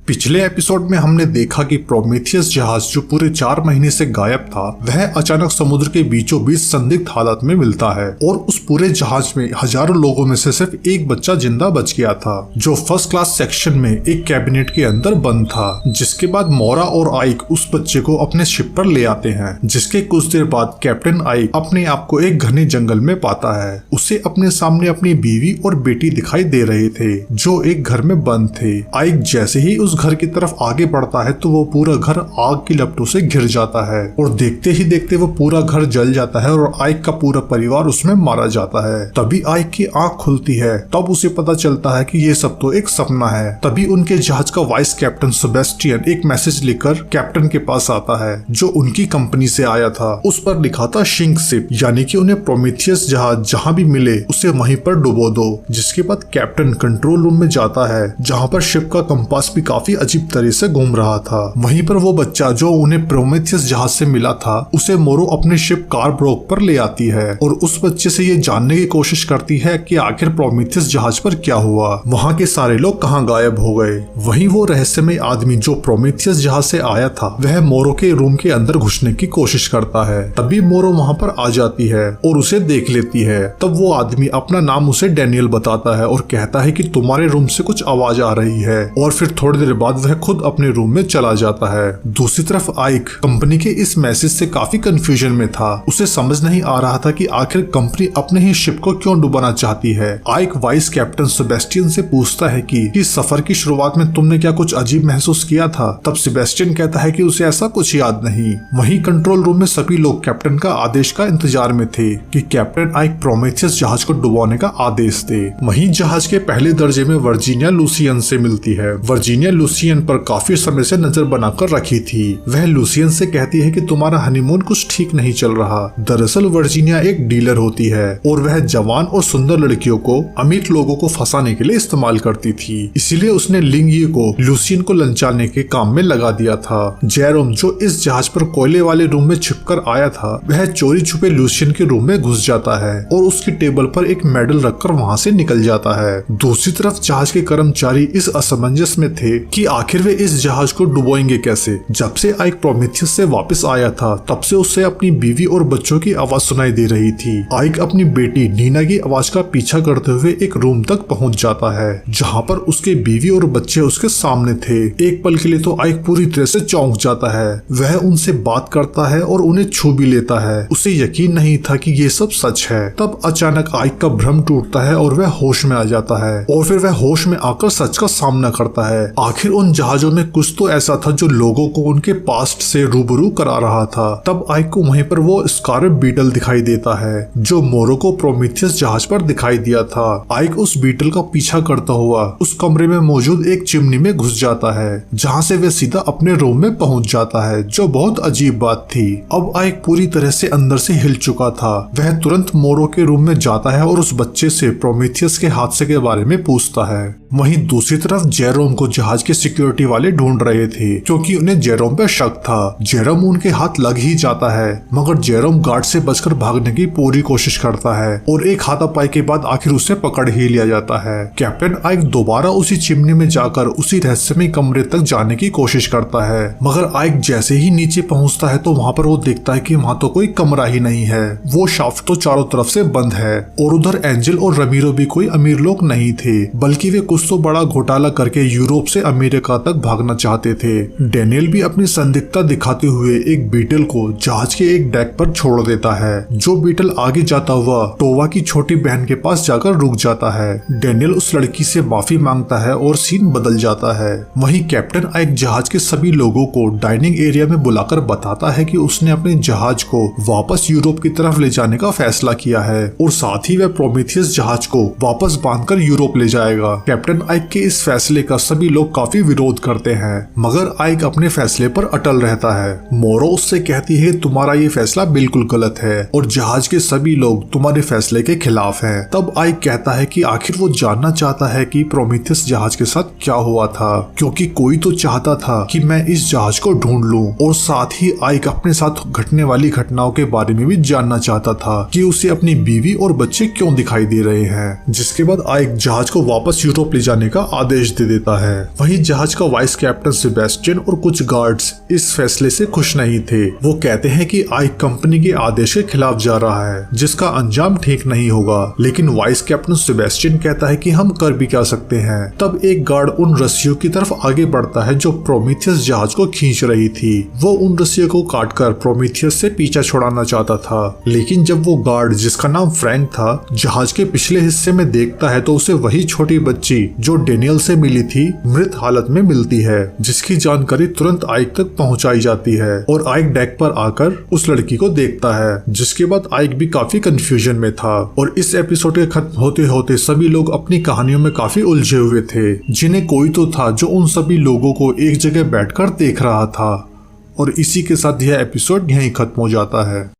पिछले एपिसोड में हमने देखा कि प्रोमेथियस जहाज जो पूरे 4 महीने से गायब था वह अचानक समुद्र के बीचों बीच संदिग्ध हालत में मिलता है और उस पूरे जहाज में हजारों लोगों में से सिर्फ एक बच्चा जिंदा बच गया था जो फर्स्ट क्लास सेक्शन में एक कैबिनेट के अंदर बंद था। जिसके बाद मोरा और आइक उस बच्चे को अपने शिप पर ले आते हैं, जिसके कुछ देर बाद कैप्टन आइक अपने आप को एक घने जंगल में पाता है। उसे अपने सामने अपनी बीवी और बेटी दिखाई दे रहे थे जो एक घर में बंद थे। आइक जैसे ही उस घर की तरफ आगे बढ़ता है तो वो पूरा घर आग की लपटों से घिर जाता है और देखते ही देखते वो पूरा घर जल जाता है और आइक का पूरा परिवार उसमें मारा जाता है। तभी आइक की आंख खुलती है, तब उसे पता चलता है कि ये सब तो एक सपना है। तभी उनके जहाज का वाइस कैप्टन सेबेस्टियन एक मैसेज लिखकर कैप्टन के पास आता है जो उनकी कंपनी से आया था। उस पर लिखा था शिंक शिप, यानी कि उन्हें प्रोमेथियस जहाज जहाँ भी मिले उसे वहीं पर डुबो दो। जिसके बाद कैप्टन कंट्रोल रूम में जाता है जहाँ पर शिप का कंपास भी काफी अजीब तरह से घूम रहा था। वहीं पर वो बच्चा जो उन्हें प्रोमेथियस जहाज से मिला था उसे मोरो अपने शिप कार्ब्रोक पर ले आती है और उस बच्चे से ये जानने की कोशिश करती है कि आखिर प्रोमेथियस जहाज पर क्या हुआ, वहाँ के सारे लोग कहाँ गायब हो गए। वहीं वो रहस्यमय आदमी जो प्रोमेथियस जहाज से आया था वह मोरो के रूम के अंदर घुसने की कोशिश करता है। तभी मोरो वहाँ पर आ जाती है और उसे देख लेती है। तब वो आदमी अपना नाम उसे डैनियल बताता है और कहता है कि तुम्हारे रूम से कुछ आवाज आ रही है और फिर थोड़ी देर बाद वह खुद अपने रूम में चला जाता है। दूसरी तरफ आइक कंपनी के इस मैसेज से काफी कंफ्यूजन में था। उसे समझ नहीं आ रहा था कि आखिर कंपनी अपने ही शिप को क्यों डुबाना चाहती है। आइक वाइस कैप्टन सेबेस्टियन से पूछता है कि सफर की शुरुआत में तुमने क्या कुछ अजीब महसूस किया था। तब सेबेस्टियन कहता है कि उसे ऐसा कुछ याद नहीं। वहीं कंट्रोल रूम में सभी लोग कैप्टन का आदेश का इंतजार में थे कि कैप्टन आइक प्रोमेथियस जहाज को डुबाने का आदेश दे। वहीं जहाज के पहले दर्जे में वर्जीनिया लूसियन से मिलती है। वर्जीनिया लूसियन पर काफी समय से नजर बनाकर रखी थी। वह लूसियन से कहती है कि तुम्हारा हनीमून कुछ ठीक नहीं चल रहा। दरअसल वर्जीनिया एक डीलर होती है और वह जवान और सुंदर लड़कियों को अमीर लोगों को फंसाने के लिए इस्तेमाल करती थी। इसीलिए उसने लिंगिये को लूसियन को लंचाने के काम में लगा दिया था। जेरोम जो इस जहाज पर कोयले वाले रूम में छिपकर आया था वह चोरी छुपे लूसियन के रूम में घुस जाता है और उसकी टेबल पर एक मेडल रखकर वहाँ से निकल जाता है। दूसरी तरफ जहाज के कर्मचारी इस असमंजस में थे कि आखिर वे इस जहाज को डुबोएंगे कैसे। जब से आइक प्रोमेथियस से वापस आया था तब से उसे अपनी बीवी और बच्चों की आवाज सुनाई दे रही थी। आइक अपनी बेटी नीना की आवाज का पीछा करते हुए एक रूम तक पहुंच जाता है जहां पर उसके बीवी और बच्चे उसके सामने थे। एक पल के लिए तो आइक पूरी तरह से चौंक जाता है। वह उनसे बात करता है और उन्हें छू भी लेता है। उसे यकीन नहीं था कि ये सब सच है। तब अचानक आइक का भ्रम टूटता है और वह होश में आ जाता है और फिर वह होश में आकर सच का सामना करता है। आखिर उन जहाजों में कुछ तो ऐसा था जो लोगों को उनके पास्ट से रूबरू करा रहा था। तब आइक को वहीं पर वो स्कारलेट बीटल दिखाई देता है जो मोरो को प्रोमेथियस जहाज पर दिखाई दिया था। आइक उस बीटल का पीछा करता हुआ उस कमरे में मौजूद एक चिमनी में घुस जाता है जहां से वह सीधा अपने रूम में पहुंच जाता है, जो बहुत अजीब बात थी। अब आइक पूरी तरह से अंदर से हिल चुका था। वह तुरंत मोरो के रूम में जाता है और उस बच्चे से प्रोमेथियस के हादसे के बारे में पूछता है। वहीं दूसरी तरफ जेरोम को जहाज के सिक्योरिटी वाले ढूंढ रहे थे क्योंकि उन्हें जेरोम पे शक था। जेरोम उनके हाथ लग ही जाता है मगर जेरोम गार्ड से बचकर भागने की पूरी कोशिश करता है और एक हाथापाई के बाद आखिर उसे पकड़ ही लिया जाता है। कैप्टन आइक दोबारा उसी चिमनी में जाकर उसी रहस्यमय कमरे तक जाने की कोशिश करता है मगर आइक जैसे ही नीचे पहुंचता है तो वहाँ पर वो देखता है कि वहाँ तो कोई कमरा ही नहीं है। वो शाफ्ट तो चारों तरफ से बंद है और उधर एंजल और रमीरो भी कोई अमीर लोग नहीं थे, बल्कि वे कुछ तो बड़ा घोटाला करके यूरोप से अमेरिका तक भागना चाहते थे। डैनियल भी अपनी संदिग्धता दिखाते हुए एक बीटल को जहाज के एक डेक पर छोड़ देता है, जो बीटल आगे जाता हुआ टोवा की छोटी बहन के पास जाकर रुक जाता है। डैनियल उस लड़की से माफी मांगता है और सीन बदल जाता है। वहीं कैप्टन आइक जहाज के सभी लोगों को डाइनिंग एरिया में बुलाकर बताता है कि उसने अपने जहाज को वापस यूरोप की तरफ ले जाने का फैसला किया है और साथ ही वह प्रोमेथियस जहाज को वापस बांधकर यूरोप ले जाएगा। कैप्टन आइक के इस फैसले का सभी लोग काफी विरोध करते हैं मगर आइक अपने फैसले पर अटल रहता है। मोरो उससे कहती है तुम्हारा ये फैसला बिल्कुल गलत है और जहाज के सभी लोग तुम्हारे फैसले के खिलाफ हैं। तब आइक कहता है कि आखिर वो जानना चाहता है कि प्रोमेथियस जहाज के साथ क्या हुआ था क्योंकि कोई तो चाहता था कि मैं इस जहाज को ढूंढ लूं और साथ ही आइक अपने साथ घटने वाली घटनाओं के बारे में भी जानना चाहता था कि उसे अपनी बीवी और बच्चे क्यों दिखाई दे रहे हैं। जिसके बाद आइक जहाज को वापस यूरोप ले जाने का आदेश दे देता है। वहीं जहाज का वाइस कैप्टन सेबेस्टियन और कुछ गार्ड्स इस फैसले से खुश नहीं थे। वो कहते हैं कि आइक कंपनी के आदेश के खिलाफ जा रहा है, जिसका अंजाम ठीक नहीं होगा। लेकिन वाइस कैप्टन सेबेस्टियन कहता है कि हम कर भी क्या सकते हैं। तब एक गार्ड उन रस्सियों की तरफ आगे बढ़ता है जो प्रोमीथियस जहाज को खींच रही थी। वो उन रस्सियों को काटकर प्रोमीथियस से पीछा छुड़ाना चाहता था, लेकिन जब वो गार्ड, जिसका नाम फ्रैंक था, जहाज के पिछले हिस्से में देखता है तो उसे वही छोटी बच्ची जो डेनियल से मिली थी मृत हालत में मिलती है, जिसकी जानकारी तुरंत आइक तक पहुंचाई जाती है। और आइक डेक पर आकर उस लड़की को देखता है, जिसके बाद आइक भी काफी कंफ्यूजन में था। और इस एपिसोड के खत्म होते होते सभी लोग अपनी कहानियों में काफी उलझे हुए थे, जिन्हें कोई तो था जो उन सभी लोगों को एक जगह बैठकर देख रहा था। और इसी के साथ यह एपिसोड यहीं खत्म हो जाता है।